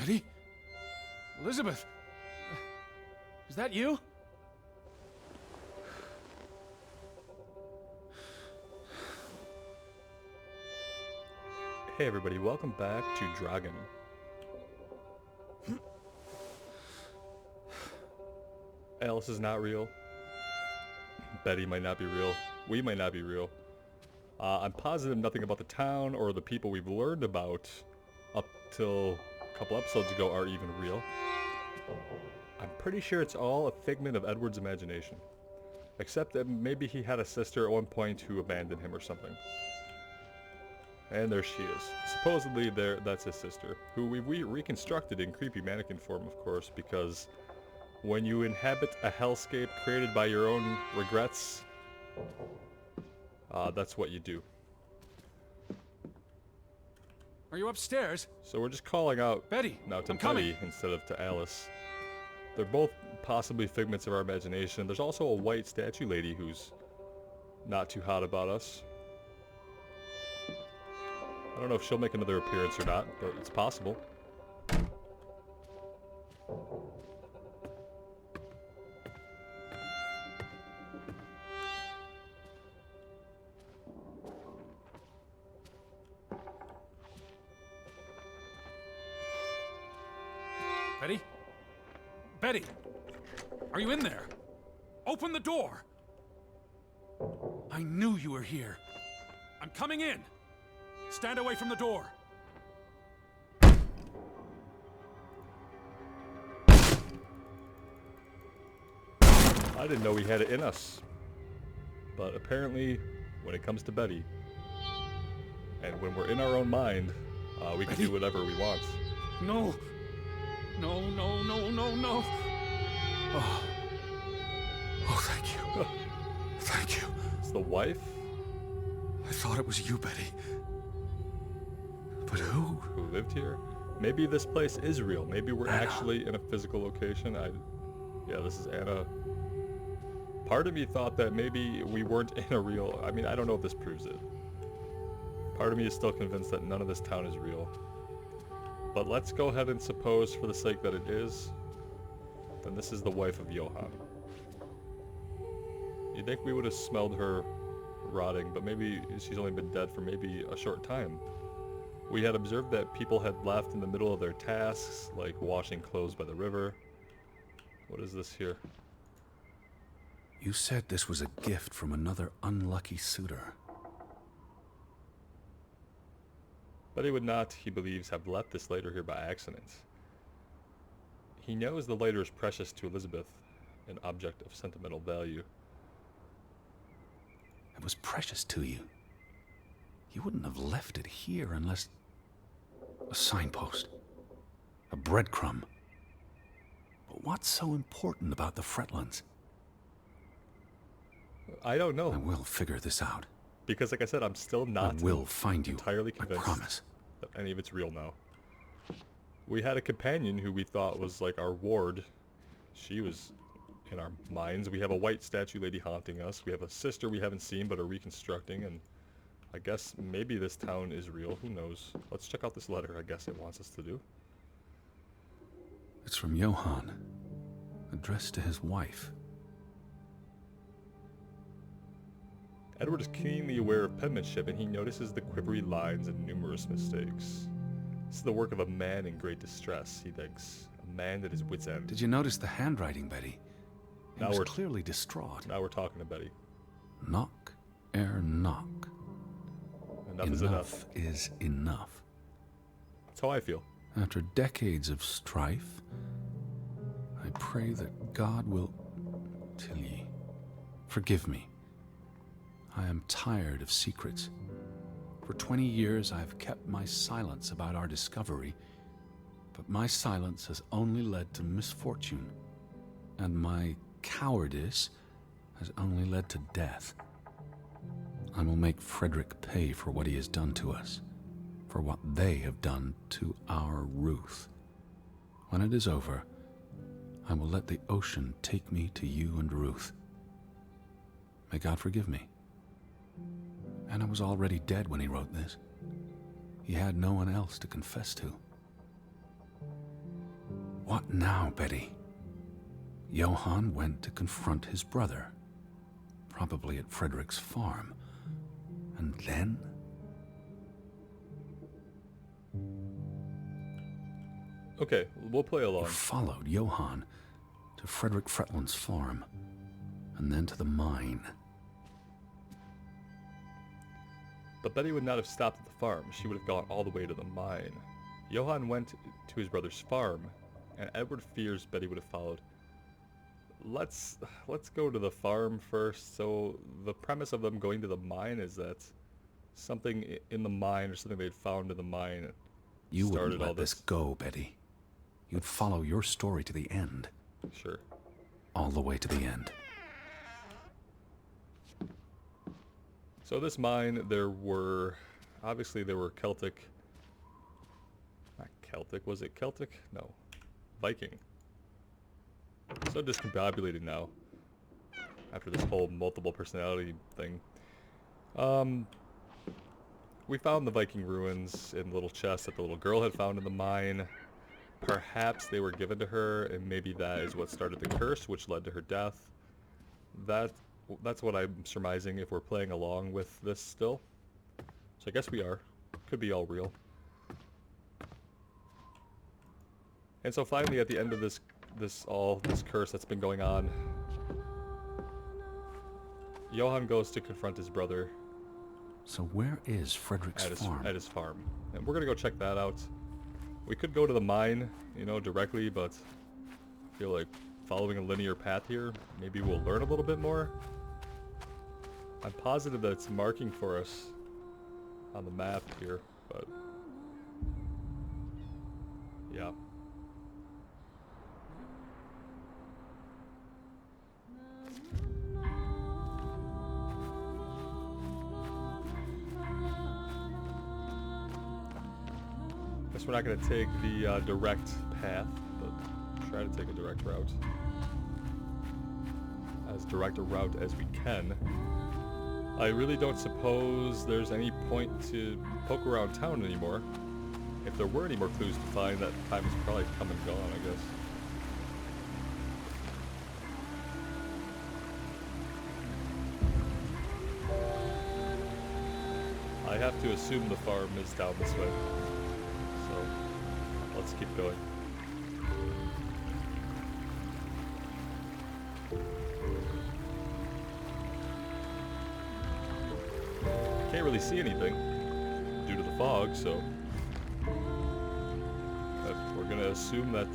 Betty? Elizabeth? Is that you? Hey everybody, welcome back to Draugen. Alice is not real. Betty might not be real. We might not be real. I'm positive nothing about the town or the people we've learned about up till a couple episodes ago are even real. I'm pretty sure it's all a figment of Edward's imagination. Except that maybe he had a sister at one point who abandoned him or something. And there she is. Supposedly that's his sister, who we reconstructed in creepy mannequin form, of course, because when you inhabit a hellscape created by your own regrets, that's what you do. Are you upstairs? So we're just calling out Betty, now to I'm coming. Betty instead of to Alice. They're both possibly figments of our imagination. There's also a white statue lady who's not too hot about us. I don't know if she'll make another appearance or not, but it's possible. Betty? Betty! Are you in there? Open the door! I knew you were here. I'm coming in. Stand away from the door. I didn't know we had it in us. But apparently, when it comes to Betty, and when we're in our own mind, we can Betty? do whatever we want. No. No, no, no, no, no. Oh. Oh, thank you. Thank you. It's the wife I thought it was you, Betty. But who? who lived here. Maybe this place is real. Maybe we're Anna. actually in a physical location. Yeah, this is Anna. Part of me thought that maybe we weren't in a real... I mean, I don't know if this proves it. Part of me is still convinced that none of this town is real. But let's go ahead and suppose, for the sake that it is, then this is the wife of Johann. You'd think we would have smelled her rotting, but maybe she's only been dead for maybe a short time. We had observed that people had left in the middle of their tasks, like washing clothes by the river. What is this here? You said this was a gift from another unlucky suitor. But he would not, he believes, have left this lighter here by accident. He knows the lighter is precious to Elizabeth, an object of sentimental value. It was precious to you. You wouldn't have left it here unless... a signpost. A breadcrumb. But what's so important about the Fretlands? I don't know. I will figure this out. Because, like I said, I'm still not I will find you. entirely I convinced promise. that any of it's real now. We had a companion who we thought was like our ward. She was in our minds. We have a white statue lady haunting us. We have a sister we haven't seen but are reconstructing, and I guess maybe this town is real. Who knows? Let's check out this letter I guess it wants us to do. It's from Johann, addressed to his wife. Edward is keenly aware of penmanship, and he notices the quivery lines and numerous mistakes. This is the work of a man in great distress, he thinks. A man at his wit's end. Did you notice the handwriting, Betty? He Now was we're- clearly distraught. Now we're talking to Betty. Knock ere knock. Enough is enough. Is enough. That's how I feel. After decades of strife, I pray that God will... Tilly, forgive me. I am tired of secrets. For 20 years I've kept my silence about our discovery, but my silence has only led to misfortune, and my cowardice has only led to death. I will make Frederick pay for what he has done to us, for what they have done to our Ruth. When it is over, I will let the ocean take me to you and Ruth. May God forgive me. Anna was already dead when he wrote this. He had no one else to confess to. What now, Betty? Johann went to confront his brother, probably at Frederick's farm. And then? Okay, we'll play You along. followed Johann to Frederick Fretland's farm, and then to the mine. But Betty would not have stopped at the farm. She would have gone all the way to the mine. Johann went to his brother's farm, and Edward fears Betty would have followed. Let's go to the farm first. So the premise of them going to the mine is that something in the mine or something they'd found in the mine You started wouldn't all let this go, Betty. You'd follow your story to the end. Sure. All the way to the end. So this mine, obviously there were Celtic, not Celtic, was it Celtic? No, Viking. So discombobulated now, after this whole multiple personality thing. We found the Viking ruins in the little chest that the little girl had found in the mine. Perhaps they were given to her, and maybe that is what started the curse, which led to her death. That's what I'm surmising if we're playing along with this still. So I guess we are. Could be all real. And so finally at the end of this curse that's been going on, Johann goes to confront his brother So where is Frederick's farm? at his farm. And we're gonna go check that out. We could go to the mine, directly, but I feel like following a linear path here, maybe we'll learn a little bit more. I'm positive that it's marking for us on the map here, but yeah. Guess we're not going to take the direct path, but try to take a direct route. As direct a route as we can. I really don't suppose there's any point to poke around town anymore. If there were any more clues to find, that time has probably come and gone, I guess. I have to assume the farm is down this way. So, let's keep going. Can't really see anything due to the fog, so we're gonna assume that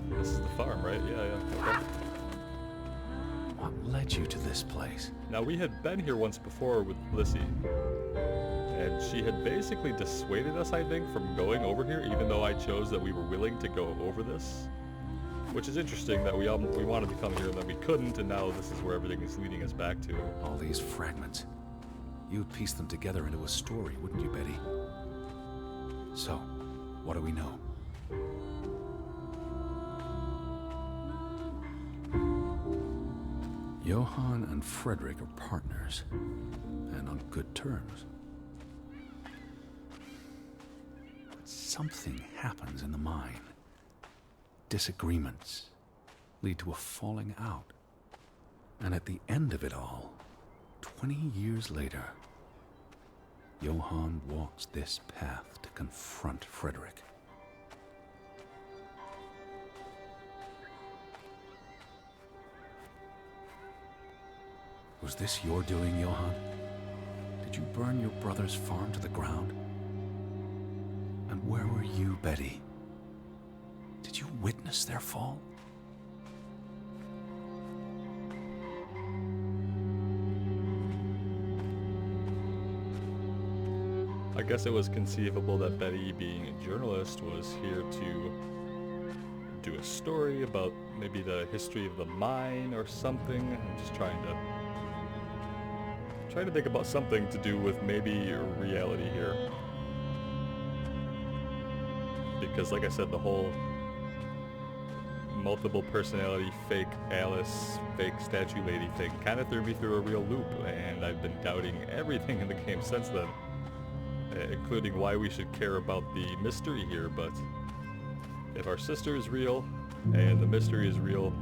this is the farm, right? Yeah, okay. What led you to this place? Now, we had been here once before with Lissy, and she had basically dissuaded us, I think, from going over here, even though I chose that we were willing to go over this. Which is interesting that we wanted to come here and then we couldn't, and now this is where everything is leading us back to. All these fragments. You'd piece them together into a story, wouldn't you, Betty? So, what do we know? Johann and Frederick are partners, and on good terms. But something happens in the mine. Disagreements lead to a falling out. And at the end of it all, 20 years later, Johann walks this path to confront Frederick. Was this your doing, Johann? Did you burn your brother's farm to the ground? And where were you, Betty? Did you witness their fall? I guess it was conceivable that Betty, being a journalist, was here to do a story about maybe the history of the mine or something. I'm just trying to think about something to do with maybe reality here. Because like I said, the whole multiple personality, fake Alice, fake statue lady thing kind of threw me through a real loop, and I've been doubting everything in the game since then. Including why we should care about the mystery here, but If our sister is real, and the mystery is real,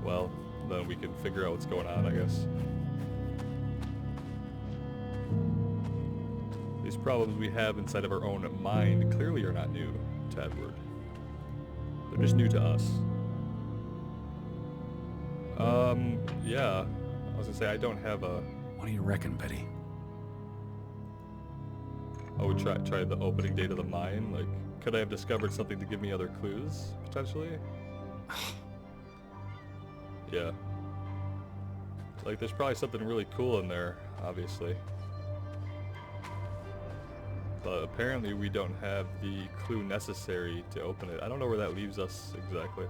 well, then we can figure out what's going on, I guess. These problems we have inside of our own mind clearly are not new to Edward. They're just new to us. Yeah. I was gonna say, I don't have a... What do you reckon, Betty? I would try the opening date of the mine. Like, could I have discovered something to give me other clues, potentially? Yeah. Like, there's probably something really cool in there, obviously. But apparently we don't have the clue necessary to open it. I don't know where that leaves us exactly.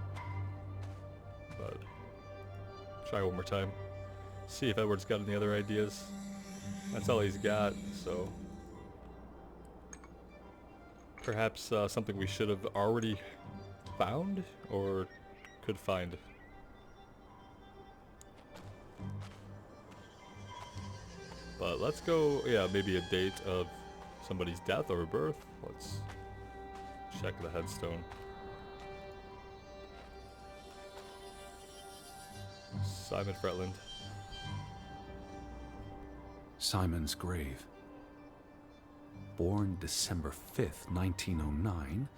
But try one more time. See if Edward's got any other ideas. That's all he's got, so... Perhaps something we should have already found, or could find. But let's go, yeah, maybe a date of somebody's death or birth. Let's check the headstone. Simon Fretland. Simon's grave. Born December 5th, 1909.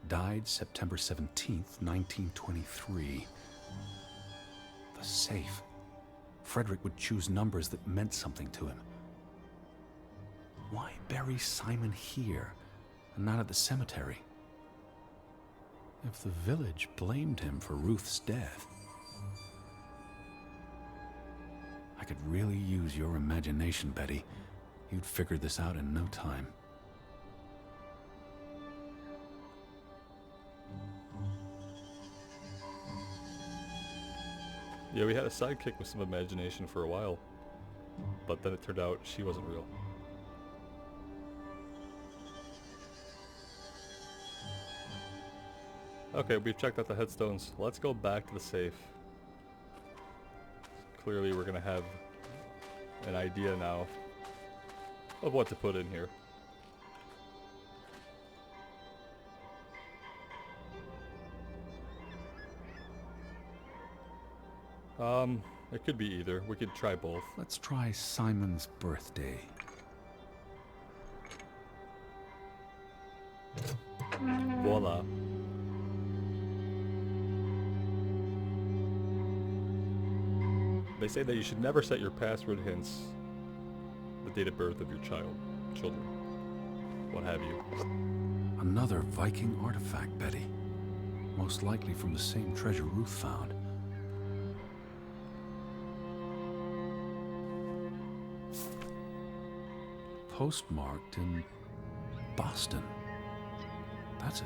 Died September 17th, 1923. The safe. Frederick would choose numbers that meant something to him. Why bury Simon here and not at the cemetery? If the village blamed him for Ruth's death, I could really use your imagination, Betty. You'd figured this out in no time. Yeah, we had a sidekick with some imagination for a while, but then it turned out she wasn't real. Okay, we've checked out the headstones. Let's go back to the safe. Clearly we're gonna have an idea now of what to put in here. It could be either. We could try both. Let's try Simon's birthday. Voila. They say that you should never set your password hints the date of birth of your children, what have you. Another Viking artifact, Betty. Most likely from the same treasure Ruth found. Postmarked in Boston. That's a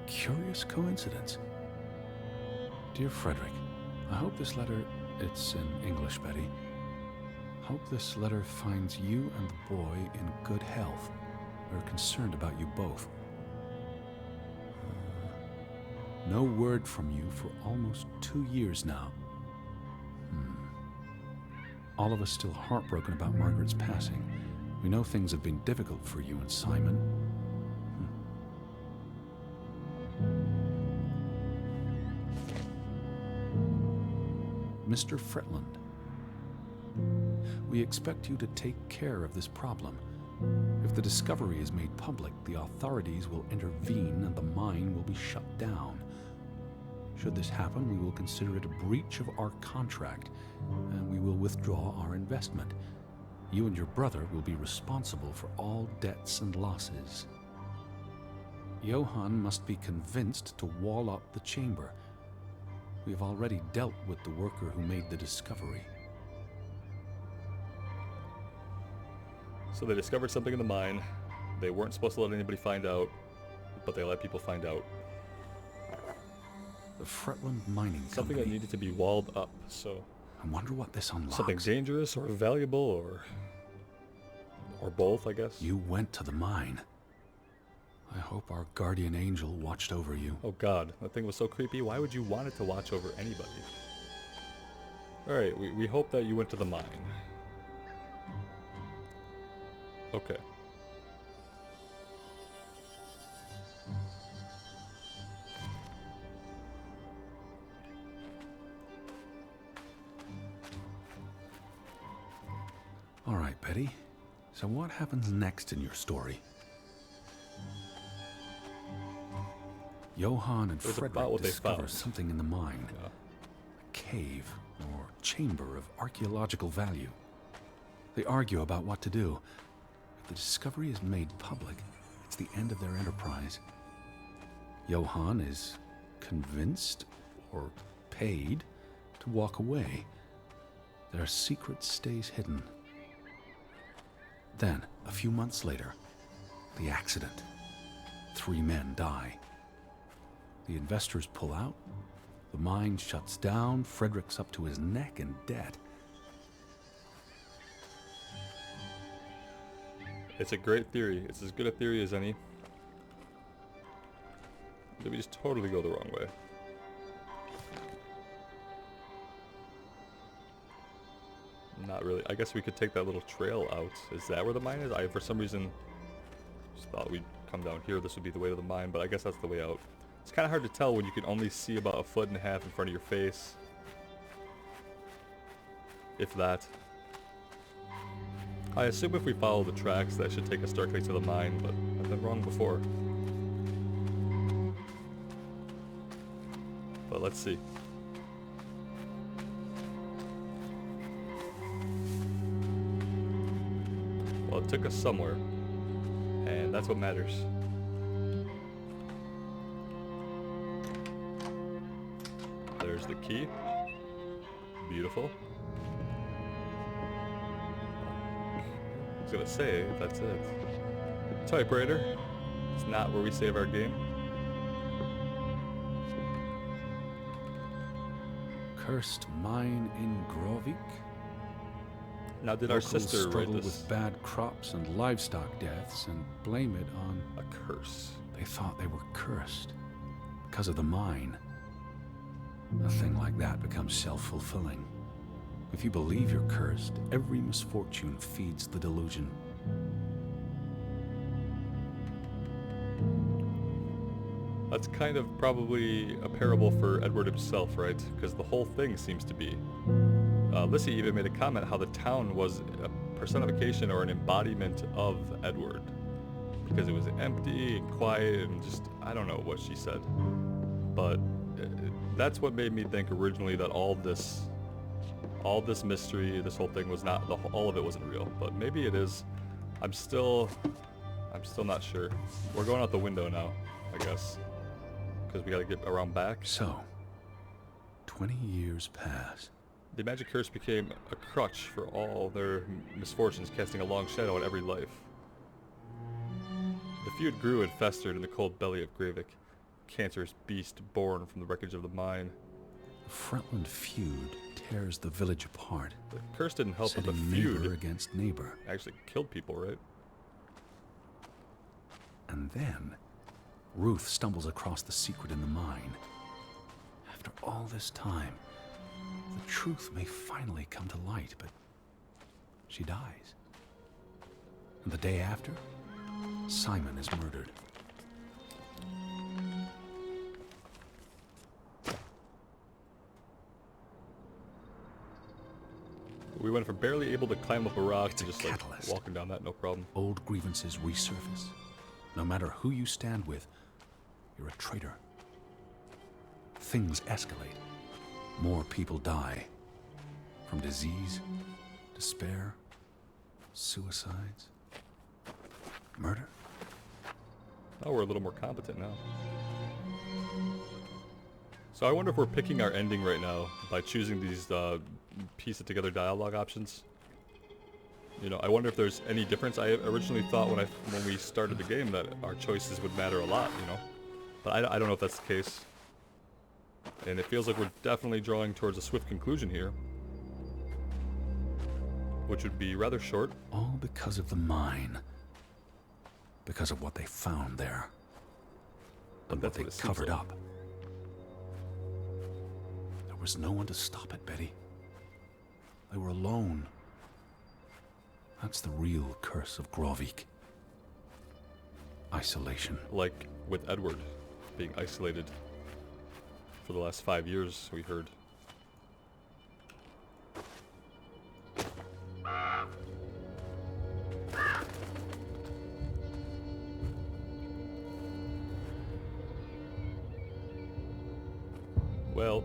curious coincidence. Dear Frederick, I hope this letter, it's in English, Betty. Hope this letter finds you and the boy in good health. We're concerned about you both. No word from you for almost 2 years now. All of us still heartbroken about Margaret's passing. We know things have been difficult for you and Simon. Mr. Fretland, we expect you to take care of this problem. If the discovery is made public, the authorities will intervene and the mine will be shut down. Should this happen, we will consider it a breach of our contract, and we will withdraw our investment. You and your brother will be responsible for all debts and losses. Johann must be convinced to wall up the chamber. We have already dealt with the worker who made the discovery. So they discovered something in the mine. They weren't supposed to let anybody find out, but they let people find out. The Fretland Mining Something Company. that needed to be walled up, so... I wonder what this unlocks. Something dangerous or valuable or both, I guess. You went to the mine. I hope our guardian angel watched over you. Oh god, that thing was so creepy. Why would you want it to watch over anybody? Alright, we hope that you went to the mine. Okay. So what happens next in your story? Johann and It was about Frederick what they discover found. something in the mine. Yeah. A cave or chamber of archaeological value. They argue about what to do. If the discovery is made public, it's the end of their enterprise. Johann is convinced or paid to walk away. Their secret stays hidden. Then, a few months later, the accident. 3 men die. The investors pull out. The mine shuts down. Frederick's up to his neck in debt. It's a great theory. It's as good a theory as any. Did we just totally go the wrong way? Not really. I guess we could take that little trail out. Is that where the mine is? I, for some reason, just thought we'd come down here. This would be the way to the mine, but I guess that's the way out. It's kind of hard to tell when you can only see about 1.5 feet in front of your face. If that. I assume if we follow the tracks, that should take us directly to the mine, but I've been wrong before. But let's see. Well, it took us somewhere, and that's what matters. There's the key. Beautiful. I was gonna say, that's it. Typewriter. It's not where we save our game. Cursed mine in Grovik. Now, did our Locals sister write struggle this? with bad crops and livestock deaths and blame it on... A curse. They thought they were cursed because of the mine. A thing like that becomes self-fulfilling. If you believe you're cursed, every misfortune feeds the delusion. That's kind of probably a parable for Edward himself, right? Because the whole thing seems to be. Lissy even made a comment how the town was a personification or an embodiment of Edward. Because it was empty and quiet and just, I don't know what she said. But that's what made me think originally that all this mystery, this whole thing was not, all of it wasn't real. But maybe it is. I'm still not sure. We're going out the window now, I guess. Because we gotta get around back. So, 20 years pass. The magic curse became a crutch for all their misfortunes, casting a long shadow on every life. The feud grew and festered in the cold belly of Gravik, cancerous beast born from the wreckage of the mine. The Frontland feud tears the village apart. The curse didn't help with the Setting feud. neighbor against neighbor. Actually killed people, right? And then, Ruth stumbles across the secret in the mine. After all this time, the truth may finally come to light, but she dies. And the day after, Simon is murdered. We went from barely able to climb up a rock It's to a just like catalyst. walking down that, no problem. Old grievances resurface. No matter who you stand with, you're a traitor. Things escalate. More people die. From disease, despair, suicides, murder. Oh, we're a little more competent now. So I wonder if we're picking our ending right now by choosing these piece it together dialogue options. You know, I wonder if there's any difference. I originally thought when we started the game that our choices would matter a lot, you know. But I don't know if that's the case. And it feels like we're definitely drawing towards a swift conclusion here. Which would be rather short. All because of the mine. Because of what they found there. And what that's they what it seems covered like. up. There was no one to stop it, Betty. They were alone. That's the real curse of Grovik. Isolation. Like with Edward being isolated for the last 5 years, we heard. Well,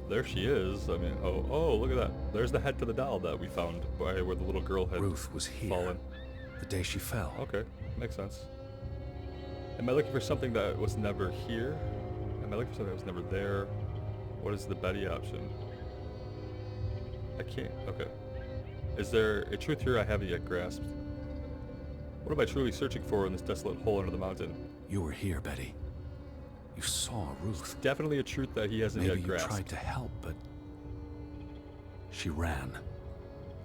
there she is. I mean, oh, look at that. There's the head to the doll that we found by where the little girl had Ruth was here fallen. the day she fell. Okay, makes sense. Am I looking for something that was never here? Am I looking for something that was never there? What is the Betty option? I can't, okay. Is there a truth here I haven't yet grasped? What am I truly searching for in this desolate hole under the mountain? You were here, Betty. You saw Ruth. Definitely a truth that he hasn't Maybe yet you grasped. tried to help, but she ran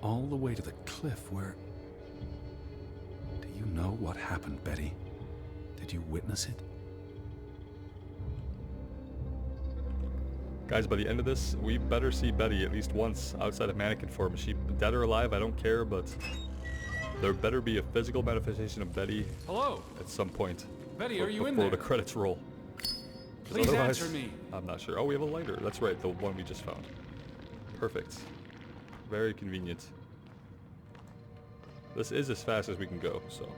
all the way to the cliff where... Do you know what happened, Betty? Did you witness it? Guys, by the end of this, we better see Betty at least once outside of mannequin form. Is she dead or alive? I don't care, but there better be a physical manifestation of Betty Hello? at some point. Betty, are you in before there? the credits roll. 'Cause Please otherwise, answer me. I'm not sure. Oh, we have a lighter. That's right, the one we just found. Perfect. Very convenient. This is as fast as we can go, so.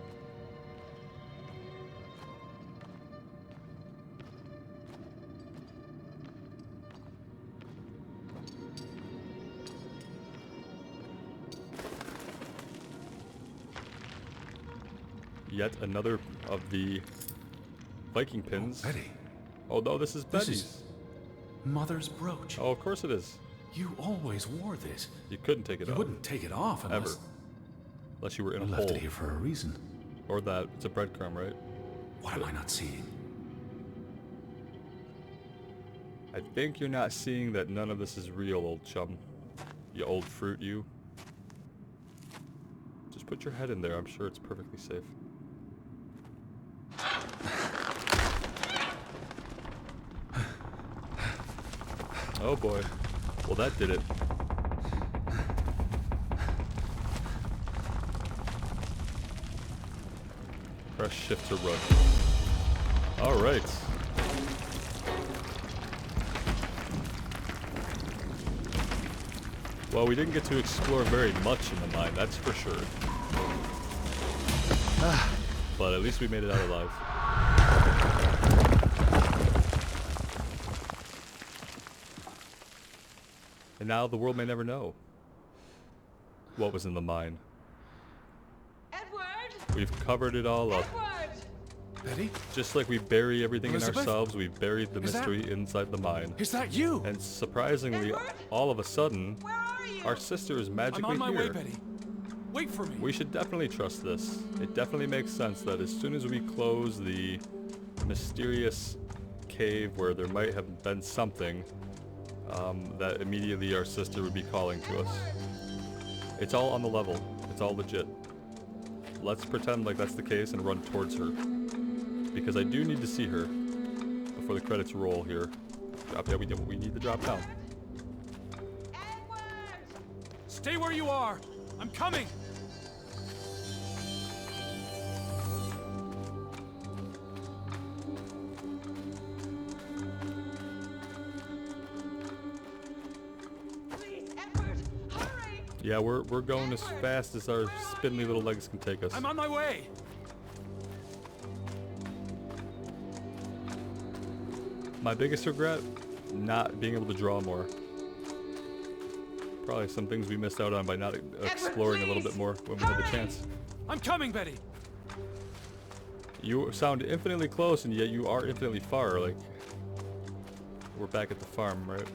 Yet another of the Viking pins. Betty, Oh no, this is this Betty's. is Mother's brooch. Oh, of course it is. You always wore this. You couldn't take it You off. wouldn't take it off Ever. unless... Unless you were in You a left hole. it here for a reason. Or that. It's a breadcrumb, right? What am I not seeing? I think you're not seeing that none of this is real, old chum. You old fruit, you. Just put your head in there. I'm sure it's perfectly safe. Oh boy. Well, that did it. Press shift to run. Alright. Well, we didn't get to explore very much in the mine, that's for sure. But at least we made it out alive. And now the world may never know what was in the mine. Edward! We've covered it all up. Edward! Betty? Just like we bury everything Elizabeth? in ourselves, we've buried the Is that- mystery inside the mine. Is that you? And surprisingly, Edward? all of a sudden, Where are you? our sister is I'm magically on my here. way, Betty. Wait for me. We should definitely trust this. It definitely makes sense that as soon as we close the mysterious cave where there might have been something, that immediately our sister would be calling to us. It's all on the level. It's all legit. Let's pretend like that's the case and run towards her. Because I do need to see her before the credits roll here. Yeah, we need to drop down. Edward! Stay where you are. I'm coming. Please, Edward! Hurry! Yeah, we're going as fast as our spindly little legs can take us. I'm on my way. My biggest regret? Not being able to draw more. Probably some things we missed out on by not exploring a little bit more when we had the chance. I'm coming, Betty. You sound infinitely close and yet you are infinitely far, like... We're back at the farm, right?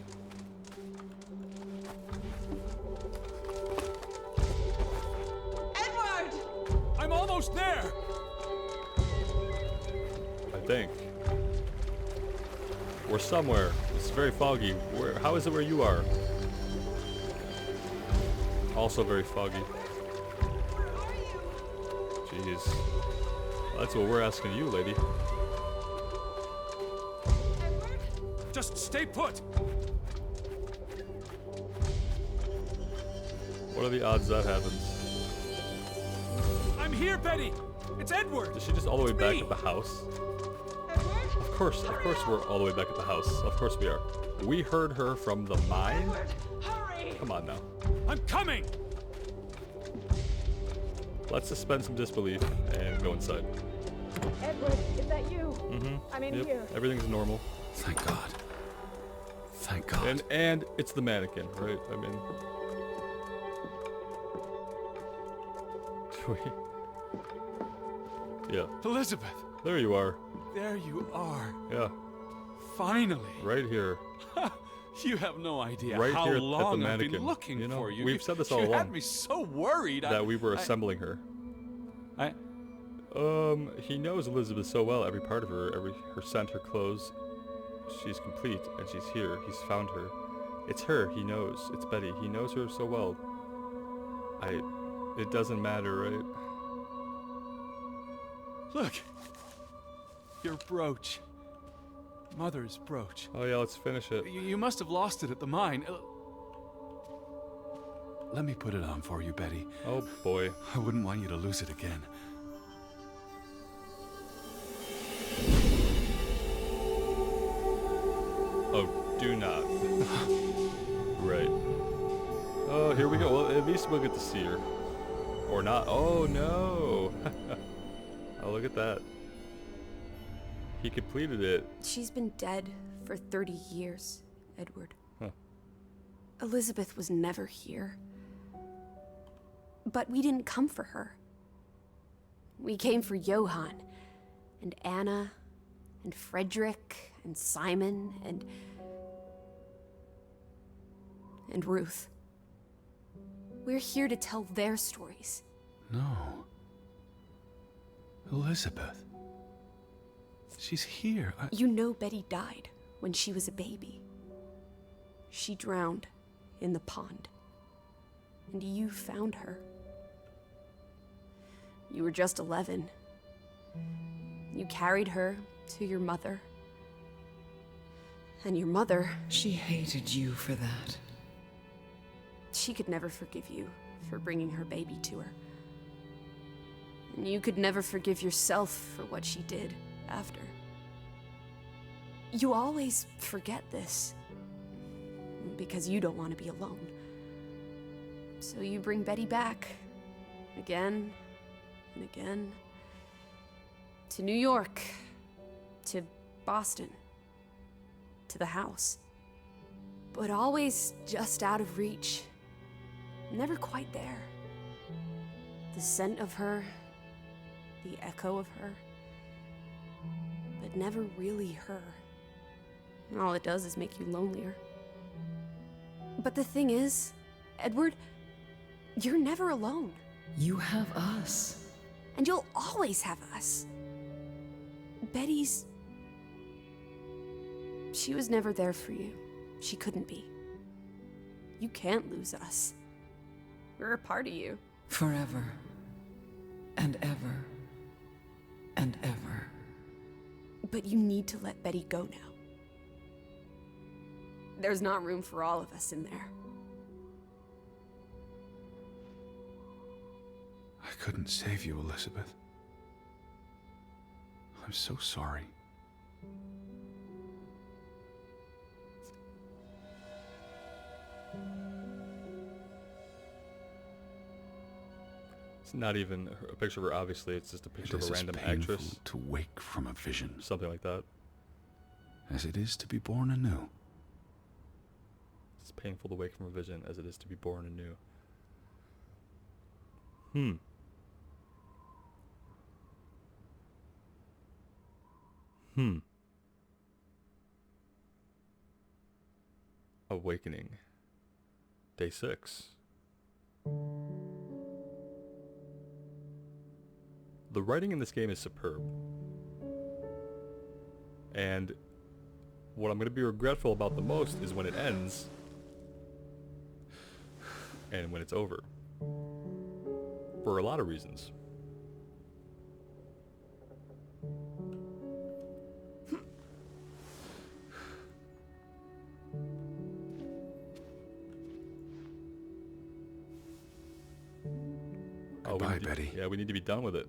Edward! I'm almost there. I think. We're somewhere. It's very foggy. How is it where you are? Also very foggy. Where are you? Jeez. Well, that's what we're asking you, lady. Edward? Just stay put. What are the odds that happens? I'm here, Betty. It's Edward. Is she just all the way It's back me. at the house? Edward? Of course we're all the way back at the house. Of course we are. We heard her from the mine? Edward! Hurry! Come on now. I'm coming. Let's suspend some disbelief and go inside. Edward, is that you? Mm-hmm. I'm in Yep. here. Everything's normal. Thank God. Thank God. And it's the mannequin, right? I mean, yeah. Elizabeth, There you are. there you are. Yeah, Finally. right here. You have no idea Right how here at the long I've mannequin. been looking You know, for you. we've said this all You along. had me so worried. That we were assembling her. He knows Elizabeth so well, every part of her, her scent, her clothes. She's complete, and she's here. He's found her. It's her, he knows. It's Betty. He knows her so well. It doesn't matter, right? Look. Your brooch. Mother's brooch. Oh yeah, let's finish it. You must have lost it at the mine. Let me put it on for you, Betty. Oh boy. I wouldn't want you to lose it again. Oh, do not. Right. Oh, here we go. Well, at least we'll get to see her. Or not. Oh, no. Oh, look at that. He completed it. She's been dead for 30 years, Edward. Huh. Elizabeth was never here. But we didn't come for her. We came for Johann, and Anna, and Frederick, and Simon, and Ruth. We're here to tell their stories. No. Elizabeth. She's here. You know Betty died when she was a baby. She drowned in the pond. And you found her. You were just 11. You carried her to your mother. And your mother... She hated you for that. She could never forgive you for bringing her baby to her. And you could never forgive yourself for what she did after. You always forget this. Because you don't want to be alone. So you bring Betty back. Again and again. To New York. To Boston. To the house. But always just out of reach. Never quite there. The scent of her. The echo of her. But never really her. And all it does is make you lonelier. But the thing is, Edward, you're never alone. You have us. And you'll always have us. Betty's... She was never there for you. She couldn't be. You can't lose us. We're a part of you. Forever. And ever. And ever. But you need to let Betty go now. There's not room for all of us in there. I couldn't save you, Elizabeth. I'm so sorry. It's not even a picture of her, obviously. It's just a picture It of is a as random painful actress. to wake from a vision Something like that. as it is to be born anew. It's painful to wake from a vision as it is to be born anew. Awakening. Day 6. The writing in this game is superb. And what I'm going to be regretful about the most is when it ends and when it's over. For a lot of reasons. Goodbye, Betty. Yeah, we need to be done with it.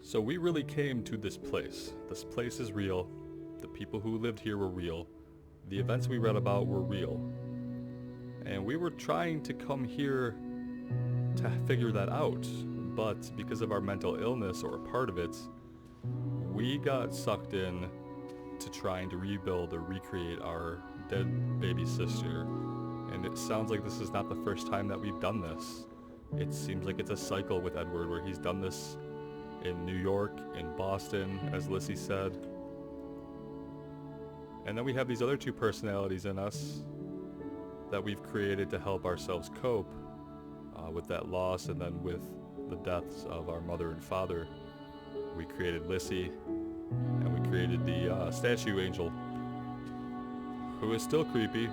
So we really came to this place. This place is real. The people who lived here were real. The events we read about were real. And we were trying to come here to figure that out. But because of our mental illness, or a part of it, we got sucked in to trying to rebuild or recreate our dead baby sister. And it sounds like this is not the first time that we've done this. It seems like it's a cycle with Edward where he's done this in New York, in Boston, as Lissy said. And then we have these other two personalities in us that we've created to help ourselves cope with that loss, and then with the deaths of our mother and father. We created Lissy, and we created the statue angel, who is still creepy,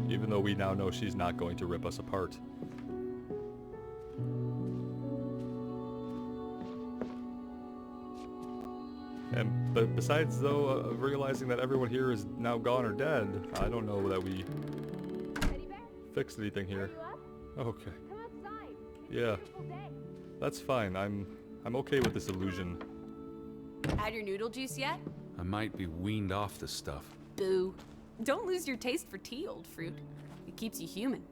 even though we now know she's not going to rip us apart. And but besides though realizing that everyone here is now gone or dead, I don't know that we fixed anything here. Okay. Yeah. That's fine. I'm okay with this illusion. Had your noodle juice yet? I might be weaned off this stuff. Boo. Don't lose your taste for tea, old fruit. It keeps you human.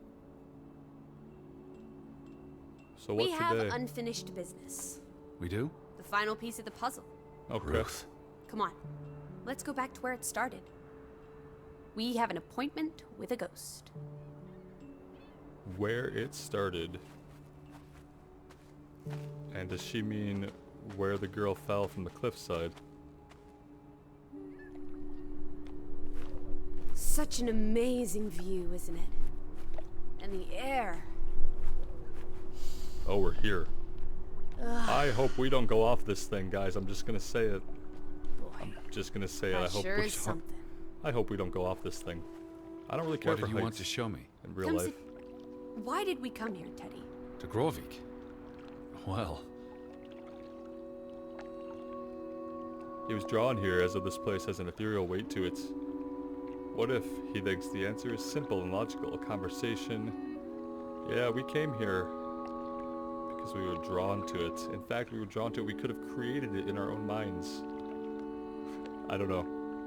So what We have today? unfinished business. We do? The final piece of the puzzle. Okay. Ruth. Come on. Let's go back to where it started. We have an appointment with a ghost. Where it started. And does she mean where the girl fell from the cliffside? Such an amazing view, isn't it? And the air. Oh, we're here. Ugh, I hope we don't go off this thing, guys. I'm just gonna say it. boy. Just gonna say it. That I hope sure we is don't. something. I hope we don't go off this thing. I don't really care What for do you heights want to show me? in real Come life. sit- Why did we come here, Teddy? To Grovik? Well, He was drawn here as though this place has an ethereal weight to it. What if he thinks the answer is simple and logical? A conversation. Yeah, we came here because we were drawn to it. In fact, we were drawn to it. We could have created it in our own minds. I don't know.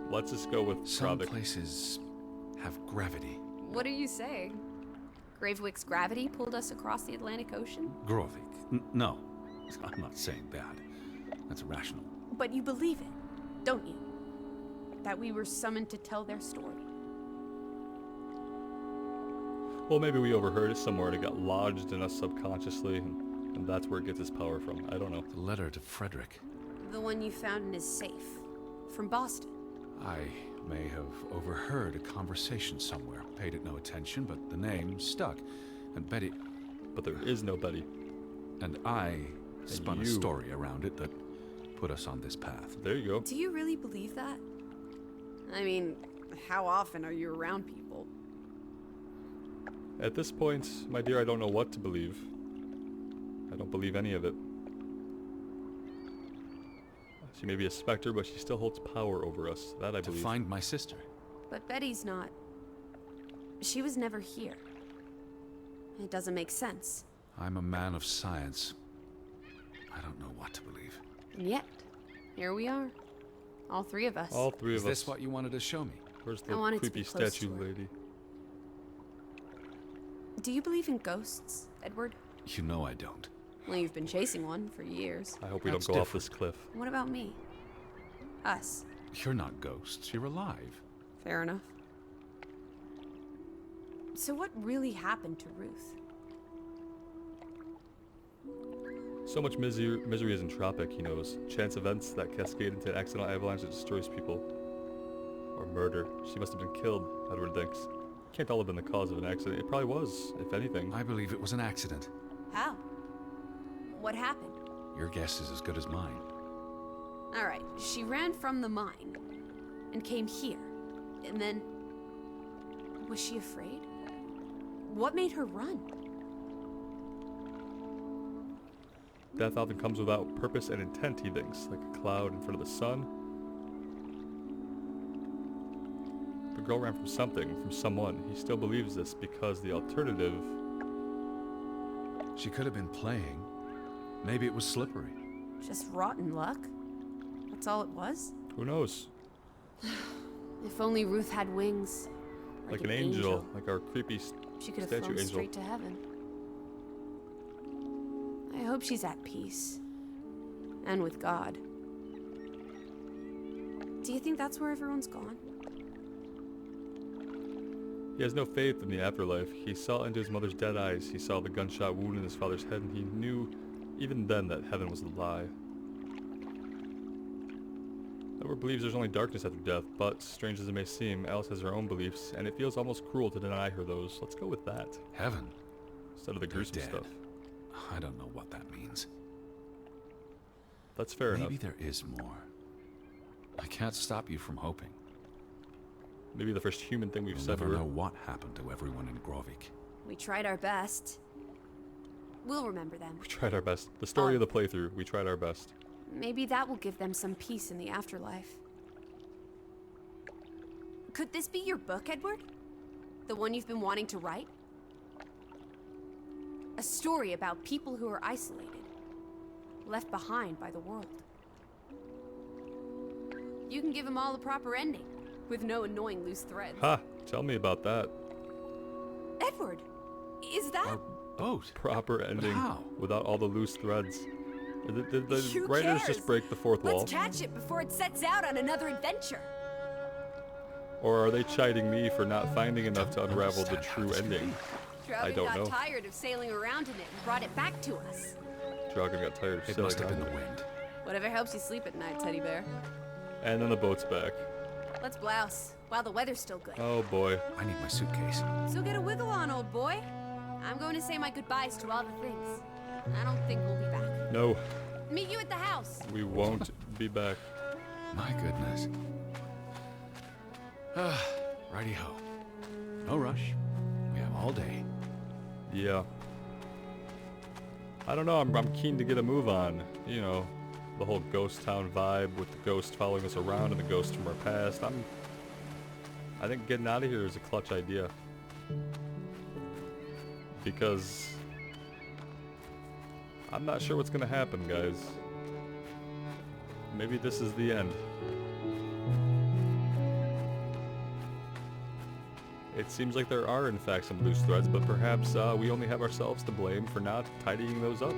Let's just go with some Draugen. places have gravity. What are you saying? Gravewick's gravity pulled us across the Atlantic Ocean? Grovik? No, I'm not saying that. That's irrational. But you believe it, don't you? That we were summoned to tell their story. Well, maybe we overheard it somewhere and it got lodged in us subconsciously, and that's where it gets its power from. I don't know. The letter to Frederick. The one you found in his safe. From Boston. I may have overheard a conversation somewhere, paid it no attention, but the name stuck. And Betty But there is no Betty. and I spun a you. story around it that put us on this path. There you go. Do you really believe that? I mean, how often are you around people? At this point, my dear, I don't know what to believe. I don't believe any of it. She may be a specter, but she still holds power over us. That I To believe. find my sister. But Betty's not. She was never here. It doesn't make sense. I'm a man of science. I don't know what to believe. And yet, here we are. All three of us. All three Is of this us. what you wanted to show me? Where's I the wanted to creepy be close statue to her. lady? Do you believe in ghosts, Edward? You know I don't. Well, you've been chasing one for years. I hope we That's don't go off different. this cliff. What about me? Us. You're not ghosts. You're alive. Fair enough. So what really happened to Ruth? So much misery is entropic, he knows. Chance events that cascade into an accidental avalanche that destroys people. Or murder. She must have been killed, Edward thinks. Can't all have been the cause of an accident. It probably was, if anything. I believe it was an accident. How? What happened? Your guess is as good as mine. All right, she ran from the mine and came here. And then... Was she afraid? What made her run? Death often comes without purpose and intent, he thinks, like a cloud in front of the sun. The girl ran from something, from someone. He still believes this because the alternative... She could have been playing. Maybe it was slippery. Just rotten luck? That's all it was? Who knows? If only Ruth had wings. Like an angel. Like our creepy She could have statue flown angel. straight to heaven. I hope she's at peace. And with God. Do you think that's where everyone's gone? He has no faith in the afterlife. He saw into his mother's dead eyes. He saw the gunshot wound in his father's head, and he knew even then that heaven was a lie. Edward believes there's only darkness after death, but strange as it may seem, Alice has her own beliefs, and it feels almost cruel to deny her those. Let's go with that, Heaven? instead of the They're gruesome dead. stuff. I don't know what that means. That's fair Maybe enough. there is more. I can't stop you from hoping. Maybe the first human thing we've We'll said to never her. know what happened to everyone in Grovik. We tried our best. We'll remember them. We tried our best. The story of the playthrough, we tried our best. Maybe that will give them some peace in the afterlife. Could this be your book, Edward? The one you've been wanting to write? A story about people who are isolated, left behind by the world. You can give them all a proper ending, with no annoying loose threads. Ha! Tell me about that. Edward, is that... Our boat? Proper ending how? without all the loose threads. Did the Who writers cares? just break the fourth wall? Let's catch it before it sets out on another adventure. Or are they chiding me for not finding enough to unravel the understand how true this could ending? be. I Draugen don't got know. tired of sailing around in it and brought it back to us. Draugen got tired of It sailing must have been around the it. wind. Whatever helps you sleep at night, teddy bear. And then the boat's back. Let's blouse while the weather's still good. Oh boy. I need my suitcase. So get a wiggle on, old boy. I'm going to say my goodbyes to all the things. I don't think we'll be back. No, Meet you at the house. we won't be back. My goodness. Righty-ho. No rush. We have all day. Yeah. I don't know, I'm keen to get a move on. You know, the whole ghost town vibe with the ghost following us around and the ghosts from our past. I think getting out of here is a clutch idea. Because I'm not sure what's gonna happen, guys. Maybe this is the end. It seems like there are in fact some loose threads, but perhaps we only have ourselves to blame for not tidying those up.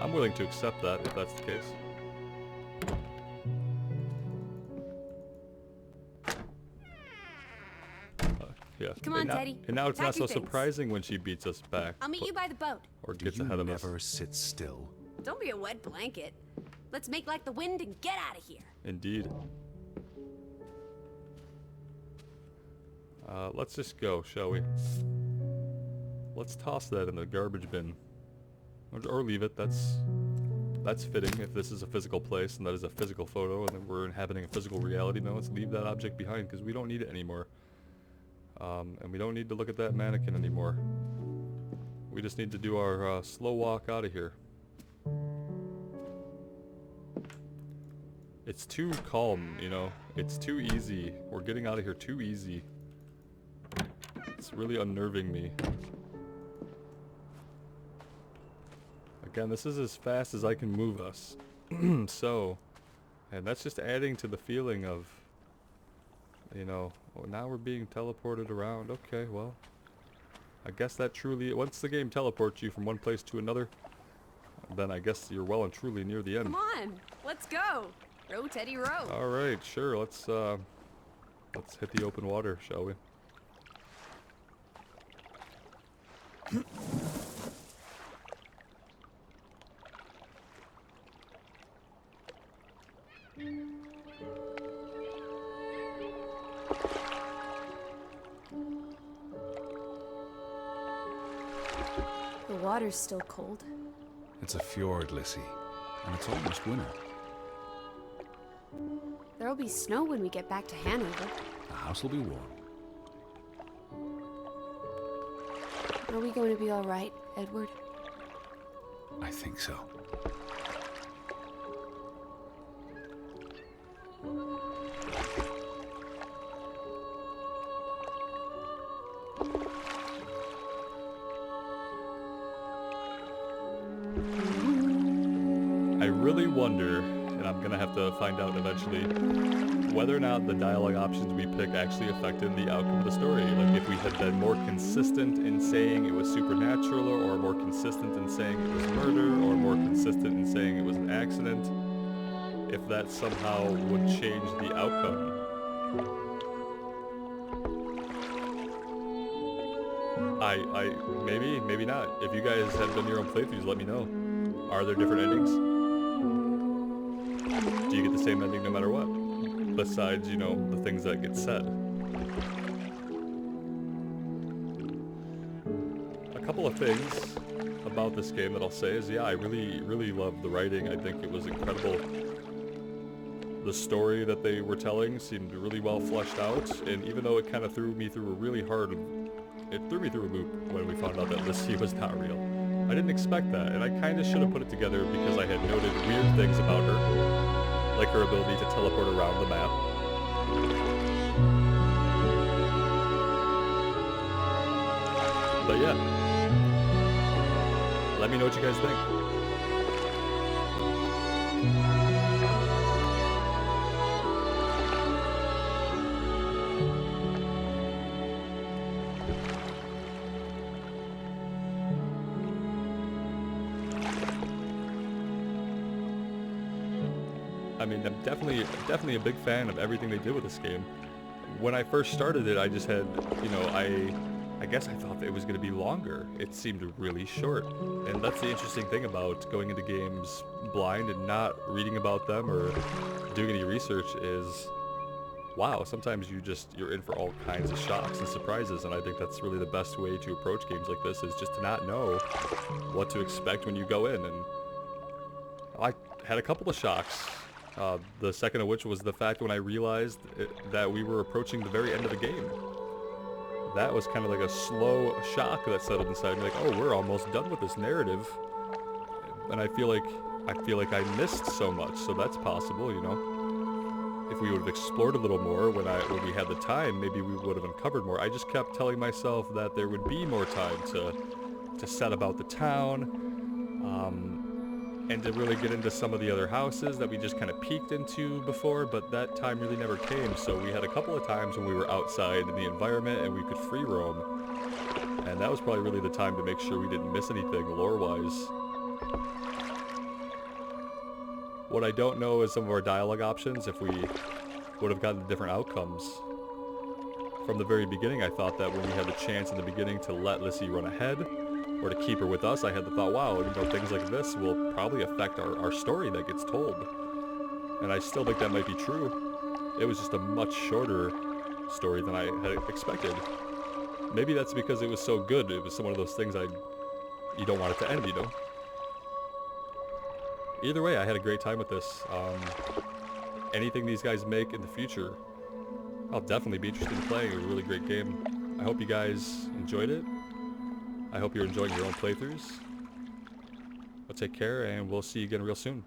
I'm willing to accept that if that's the case. Yeah. Come on, and now, Teddy. And now it's Pack not so your things. surprising when she beats us back. I'll meet you by the boat. Or Do gets you ahead of us. never sit still? Don't be a wet blanket. Let's make like the wind and get out of here. Indeed. Let's just go, shall we? Let's toss that in the garbage bin. Or leave it, that's fitting if this is a physical place and that is a physical photo and then we're inhabiting a physical reality. No, let's leave that object behind because we don't need it anymore. And we don't need to look at that mannequin anymore. We just need to do our slow walk out of here. It's too calm, you know. It's too easy. We're getting out of here too easy. It's really unnerving me. Again, this is as fast as I can move us. So, and that's just adding to the feeling of, you know, oh, now we're being teleported around. Okay, well, I guess that truly, once the game teleports you from one place to another, then I guess you're well and truly near the end. Come on, let's go. Row, Teddy, row. All right, sure. Let's hit the open water, shall we? The water's still cold. It's a fjord, Lissy, and it's almost winter. There'll be snow when we get back to Hanover. The house will be warm. Are we going to be all right, Edward? I think so. I really wonder, and I'm gonna have to find out eventually, whether or not the dialogue options we pick actually affected the outcome of the story. Like if we had been more consistent in saying it was supernatural, or more consistent in saying it was murder, or more consistent in saying it was an accident. if that somehow would change the outcome. Maybe not. If you guys have done your own playthroughs, let me know. Are there different endings? Do you get the same ending no matter what? Besides, you know, the things that get said. A couple of things about this game that I'll say is, yeah, I really love the writing. I think it was incredible. The story that they were telling seemed really well fleshed out, and even though it kind of threw me through a loop when we found out that Lissy was not real. I didn't expect that, and I kind of should have put it together because I had noted weird things about her, like her ability to teleport around the map. But yeah, let me know what you guys think. I mean, I'm definitely a big fan of everything they did with this game. When I first started it, I just had, you know, I guess I thought that it was going to be longer. It seemed really short. And that's the interesting thing about going into games blind and not reading about them or doing any research is, wow, sometimes you're in for all kinds of shocks and surprises, and I think that's really the best way to approach games like this, is just to not know what to expect when you go in. And I had a couple of shocks. The second of which was the fact when I realized that we were approaching the very end of the game. That was kind of like a slow shock that settled inside me, like, oh, we're almost done with this narrative. And I feel like I missed so much, so that's possible, you know. If we would have explored a little more when we had the time, maybe we would have uncovered more. I just kept telling myself that there would be more time to set about the town, and to really get into some of the other houses that we just kind of peeked into before, but that time really never came. So we had a couple of times when we were outside in the environment and we could free roam, and that was probably really the time to make sure we didn't miss anything lore-wise. What I don't know is some of our dialogue options, if we would have gotten different outcomes. From the very beginning, I thought that when we had the chance in the beginning to let Lissy run ahead, or to keep her with us, I had the thought, wow, you know, things like this will probably affect our story that gets told. And I still think that might be true. It was just a much shorter story than I had expected. Maybe that's because it was so good. It was one of those things you don't want it to end, you know? Either way, I had a great time with this. Anything these guys make in the future, I'll definitely be interested in playing. It was a really great game. I hope you guys enjoyed it. I hope you're enjoying your own playthroughs. Well, take care, and we'll see you again real soon.